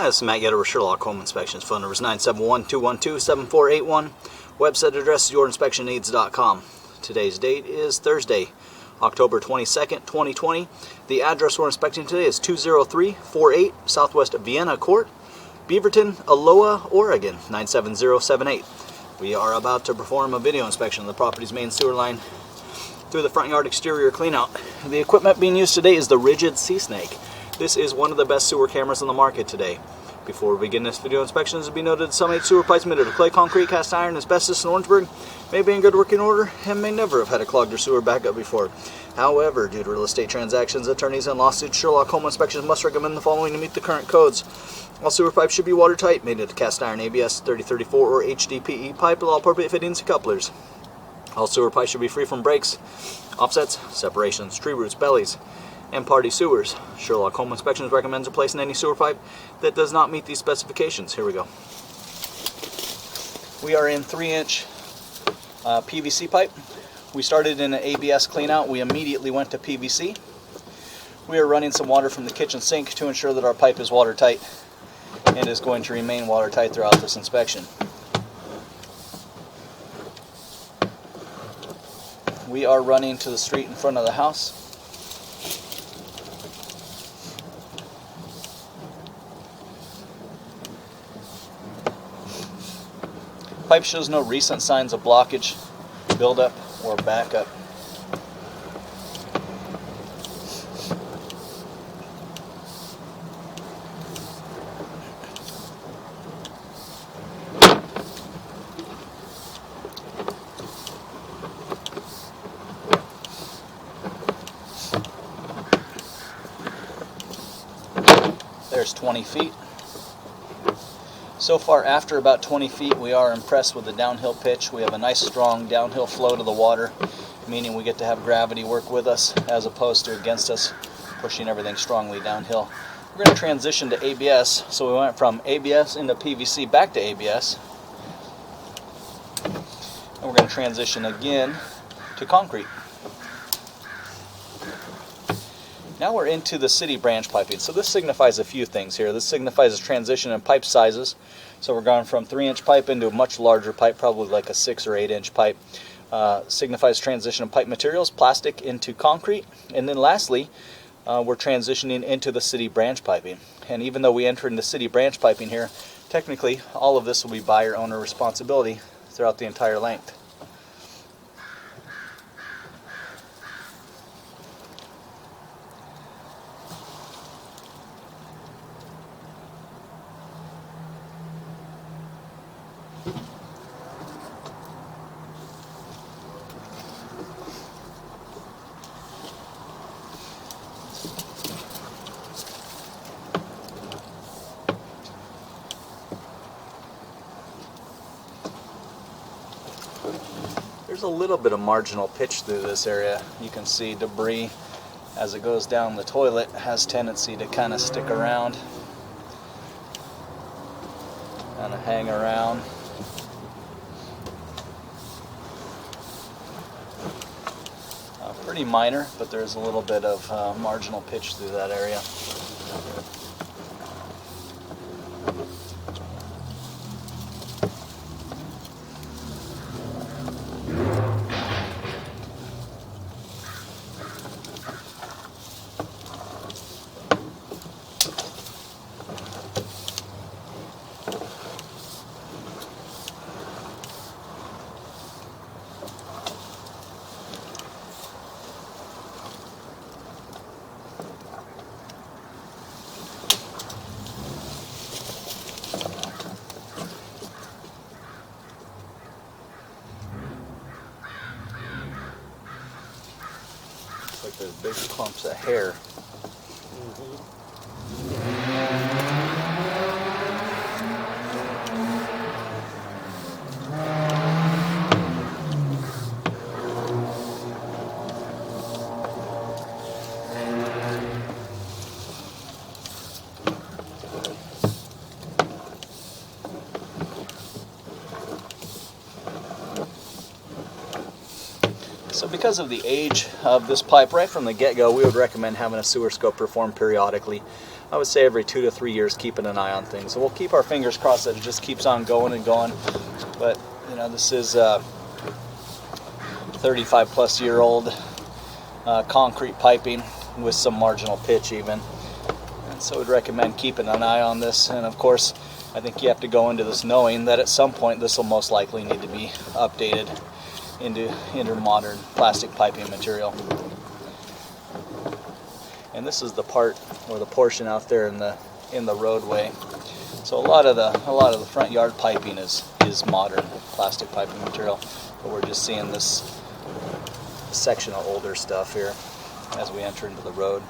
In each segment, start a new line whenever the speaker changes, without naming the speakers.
Hi, this is Matt Yetter with Sherlock Home Inspections. Phone number is 971-212-7481. Website address is yourinspectionneeds.com. Today's date is Thursday, October 22nd, 2020. The address we're inspecting today is 20348 Southwest Vienna Court, Beaverton, Aloha, Oregon, 97078. We are about to perform a video inspection of the property's main sewer line through the front yard exterior cleanout. The equipment being used today is the Rigid Sea Snake. This is one of the best sewer cameras on the market today. Before we begin this video inspection, it should be noted that some 8 sewer pipes made out of clay, concrete, cast iron, asbestos, and Orangeburg may be in good working order and may never have had a clogged or sewer backup before. However, due to real estate transactions, attorneys, and lawsuits, Sherlock Home Inspections must recommend the following to meet the current codes. All sewer pipes should be watertight, made out of cast iron, ABS 3034 or HDPE pipe with all appropriate fittings and couplers. All sewer pipes should be free from breaks, offsets, separations, tree roots, bellies, and party sewers. Sherlock Home Inspections recommends replacing any sewer pipe that does not meet these specifications. Here we go. We are in 3-inch PVC pipe. We started in an ABS cleanout. We immediately went to PVC. We are running some water from the kitchen sink to ensure that our pipe is watertight and is going to remain watertight throughout this inspection. We are running to the street in front of the house. Pipe shows no recent signs of blockage, buildup, or backup. There's 20 feet. So far, after about 20 feet, we are impressed with the downhill pitch. We have a nice strong downhill flow to the water, meaning we get to have gravity work with us as opposed to against us, pushing everything strongly downhill. We're going to transition to ABS. So we went from ABS into PVC back to ABS. And we're going to transition again to concrete. Now we're into the city branch piping. So this signifies a few things here. This signifies a transition in pipe sizes. So we're going from 3-inch pipe into a much larger pipe, probably like a 6 or 8-inch pipe. Signifies transition of pipe materials, plastic into concrete. And then lastly, we're transitioning into the city branch piping. And even though we enter into city branch piping here, technically all of this will be buyer-owner responsibility throughout the entire length. There's a little bit of marginal pitch through this area. You can see debris as it goes down the toilet has tendency to kind of stick around, kind of hang around. Pretty minor, but there's a little bit of marginal pitch through that area. Like there's big clumps of hair. So because of the age of this pipe, right from the get-go, we would recommend having a sewer scope performed periodically. I would say every 2 to 3 years, keeping an eye on things. So we'll keep our fingers crossed that it just keeps on going and going. But you know, this is 35 plus year old concrete piping with some marginal pitch even. And so we'd recommend keeping an eye on this. And of course, I think you have to go into this knowing that at some point this will most likely need to be updated into modern plastic piping material. And this is the part or the portion out there in the roadway. So a lot of the front yard piping is modern plastic piping material, but we're just seeing this section of older stuff here as we enter into the road.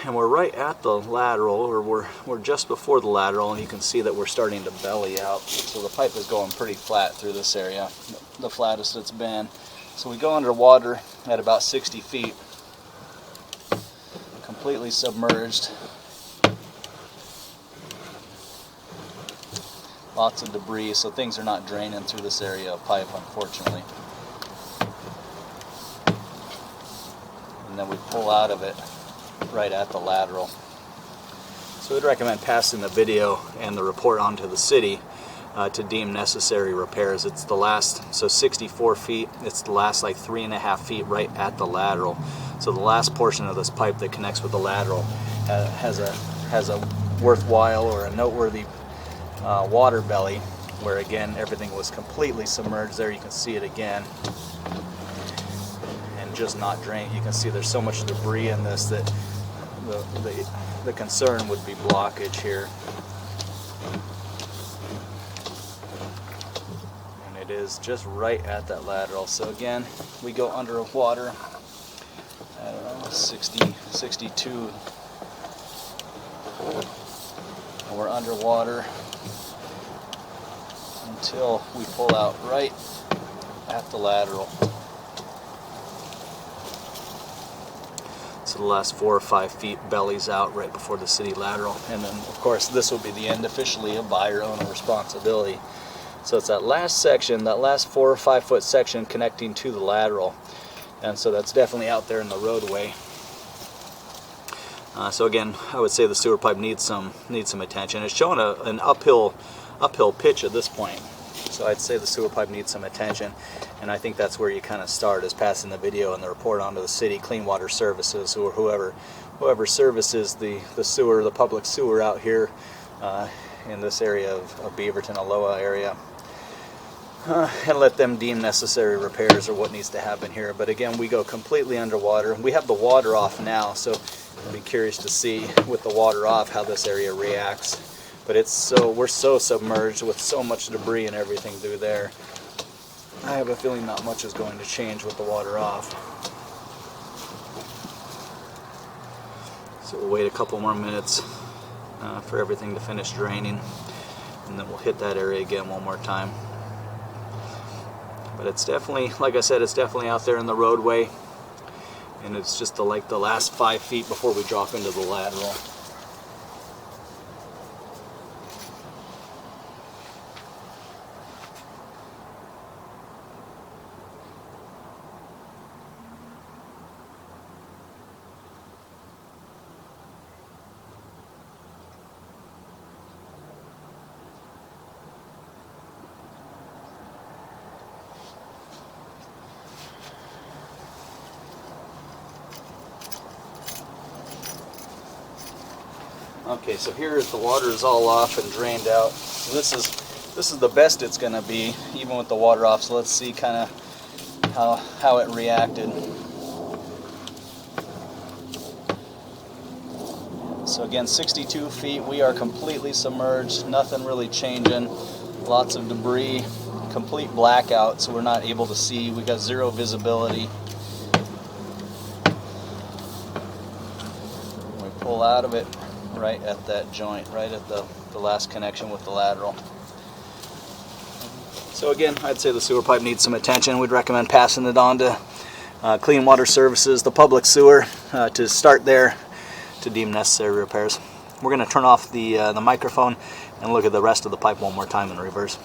And we're right at the lateral, or we're just before the lateral, and you can see that we're starting to belly out. So the pipe is going pretty flat through this area, the flattest it's been. So we go underwater at about 60 feet, completely submerged. Lots of debris, so things are not draining through this area of pipe, unfortunately. And then we pull out of it right at the lateral. So we'd recommend passing the video and the report on to the city to deem necessary repairs. It's the last, so 64 feet, it's the last like 3.5 feet right at the lateral. So the last portion of this pipe that connects with the lateral has a worthwhile or a noteworthy water belly, where again everything was completely submerged. There you can see it again, and just not drained. You can see there's so much debris in this that the concern would be blockage here. And it is just right at that lateral. So again, we go underwater, I don't know, 60, 62, and we're underwater until we pull out right at the lateral. So the last 4 or 5 feet bellies out right before the city lateral, and then of course this will be the end officially of buyer owner responsibility. So it's that last section, that last 4 or 5 foot section connecting to the lateral, and so that's definitely out there in the roadway. So again, I would say the sewer pipe needs some attention. It's showing an uphill pitch at this point. So I'd say the sewer pipe needs some attention, and I think that's where you kind of start, is passing the video and the report on to the city, Clean Water Services, or whoever services the sewer, the public sewer out here in this area of Beaverton, Aloha area, and let them deem necessary repairs or what needs to happen here. But again, we go completely underwater. We have the water off now, so I'll be curious to see with the water off how this area reacts. But we're so submerged with so much debris and everything through there. I have a feeling not much is going to change with the water off. So we'll wait a couple more minutes for everything to finish draining, and then we'll hit that area again one more time. But it's definitely, like I said, it's definitely out there in the roadway, and it's just the last 5 feet before we drop into the lateral. Okay, so here the water is all off and drained out. So this is the best it's going to be, even with the water off. So let's see kind of how it reacted. So again, 62 feet. We are completely submerged. Nothing really changing. Lots of debris. Complete blackout. So we're not able to see. We got zero visibility. We pull out of it right at that joint, right at the last connection with the lateral. So again, I'd say the sewer pipe needs some attention. We'd recommend passing it on to Clean Water Services, the public sewer, to start there to deem necessary repairs. We're going to turn off the microphone and look at the rest of the pipe one more time in reverse.